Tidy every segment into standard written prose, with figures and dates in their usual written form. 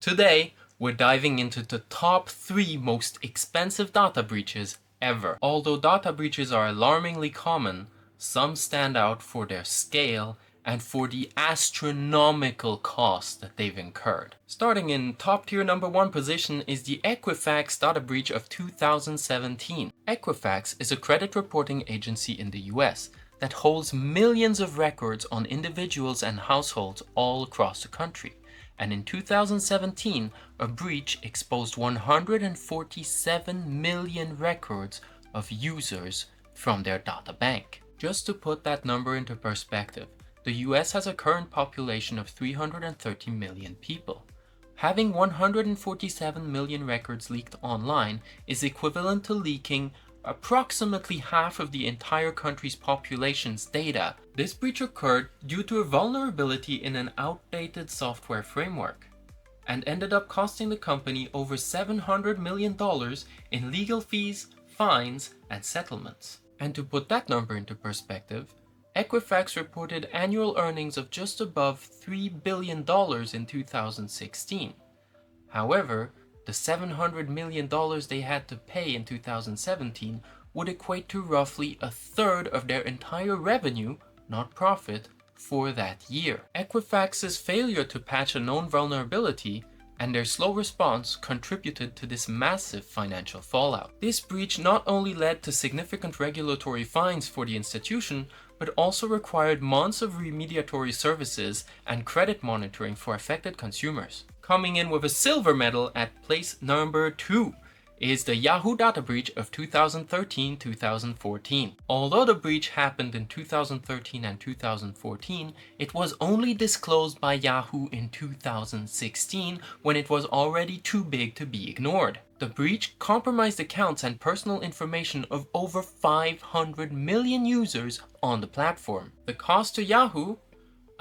Today, we're diving into the top 3 most expensive data breaches ever. Although data breaches are alarmingly common, some stand out for their scale and for the astronomical cost that they've incurred. Starting in top tier number 1 position is the Equifax data breach of 2017. Equifax is a credit reporting agency in the US that holds millions of records on individuals and households all across the country. And in 2017, a breach exposed 147 million records of users from their data bank. Just to put that number into perspective, the US has a current population of 330 million people. Having 147 million records leaked online is equivalent to leaking approximately half of the entire country's population's data. This breach occurred due to a vulnerability in an outdated software framework and ended up costing the company over $700 million in legal fees, fines, and settlements. And to put that number into perspective, Equifax reported annual earnings of just above $3 billion in 2016. However, the $700 million they had to pay in 2017 would equate to roughly a third of their entire revenue, not profit, for that year. Equifax's failure to patch a known vulnerability and their slow response contributed to this massive financial fallout. This breach not only led to significant regulatory fines for the institution, but also required months of remediatory services and credit monitoring for affected consumers. Coming in with a silver medal at place number 2 is the Yahoo data breach of 2013-2014. Although the breach happened in 2013 and 2014, it was only disclosed by Yahoo in 2016 when it was already too big to be ignored. The breach compromised accounts and personal information of over 500 million users on the platform. The cost to Yahoo?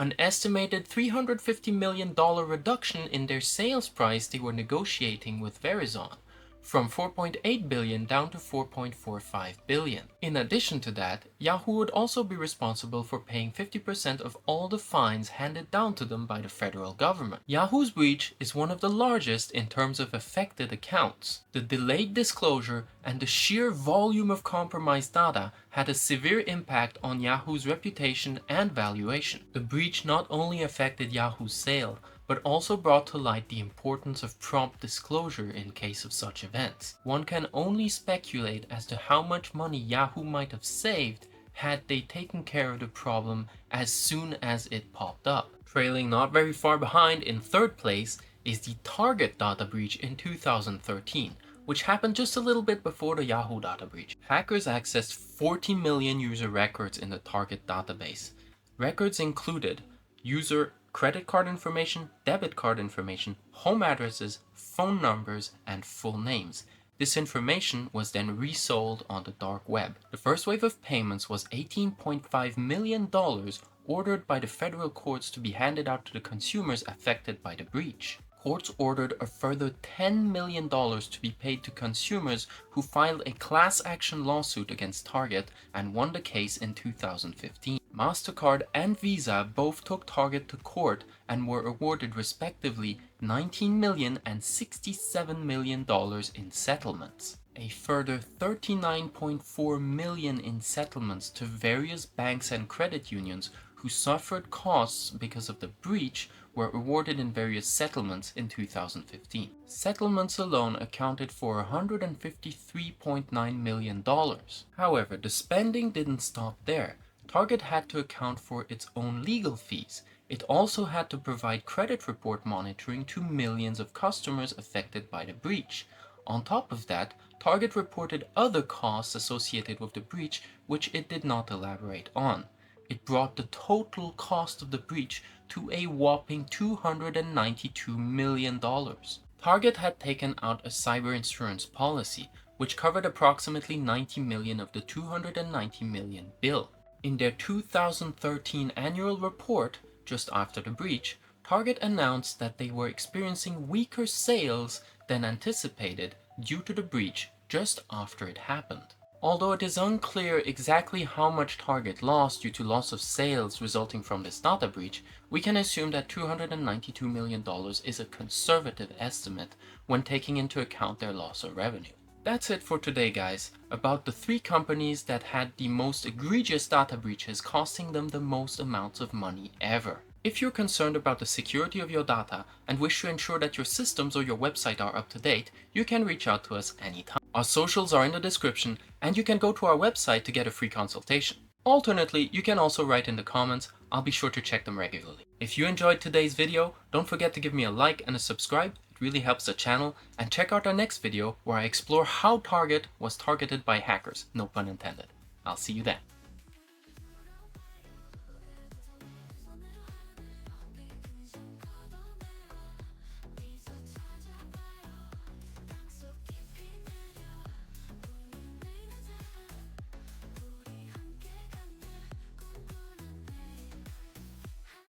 An estimated $350 million reduction in their sales price they were negotiating with Verizon, from $4.8 billion down to $4.45 billion. In addition to that, Yahoo would also be responsible for paying 50% of all the fines handed down to them by the federal government. Yahoo's breach is one of the largest in terms of affected accounts. The delayed disclosure and the sheer volume of compromised data had a severe impact on Yahoo's reputation and valuation. The breach not only affected Yahoo's sale, but also brought to light the importance of prompt disclosure in case of such events. One can only speculate as to how much money Yahoo might have saved had they taken care of the problem as soon as it popped up. Trailing not very far behind in third place is the Target data breach in 2013, which happened just a little bit before the Yahoo data breach. Hackers accessed 40 million user records in the Target database. Records included user credit card information, debit card information, home addresses, phone numbers, and full names. This information was then resold on the dark web. The first wave of payments was $18.5 million ordered by the federal courts to be handed out to the consumers affected by the breach. Courts ordered a further $10 million to be paid to consumers who filed a class action lawsuit against Target and won the case in 2015. MasterCard and Visa both took Target to court and were awarded respectively $19 million and $67 million in settlements. A further $39.4 million in settlements to various banks and credit unions who suffered costs because of the breach were awarded in various settlements in 2015. Settlements alone accounted for $153.9 million. However, the spending didn't stop there. Target had to account for its own legal fees. It also had to provide credit report monitoring to millions of customers affected by the breach. On top of that, Target reported other costs associated with the breach, which it did not elaborate on. It brought the total cost of the breach to a whopping $292 million. Target had taken out a cyber insurance policy, which covered approximately $90 million of the $290 million bill. In their 2013 annual report, just after the breach, Target announced that they were experiencing weaker sales than anticipated due to the breach just after it happened. Although it is unclear exactly how much Target lost due to loss of sales resulting from this data breach, we can assume that $292 million is a conservative estimate when taking into account their loss of revenue. That's it for today, guys, about the 3 companies that had the most egregious data breaches costing them the most amounts of money ever. If you're concerned about the security of your data and wish to ensure that your systems or your website are up to date, you can reach out to us anytime. Our socials are in the description, and you can go to our website to get a free consultation. Alternately, you can also write in the comments. I'll be sure to check them regularly. If you enjoyed today's video, don't forget to give me a like and a subscribe. It really helps the channel. And check out our next video where I explore how Target was targeted by hackers. No pun intended. I'll see you then.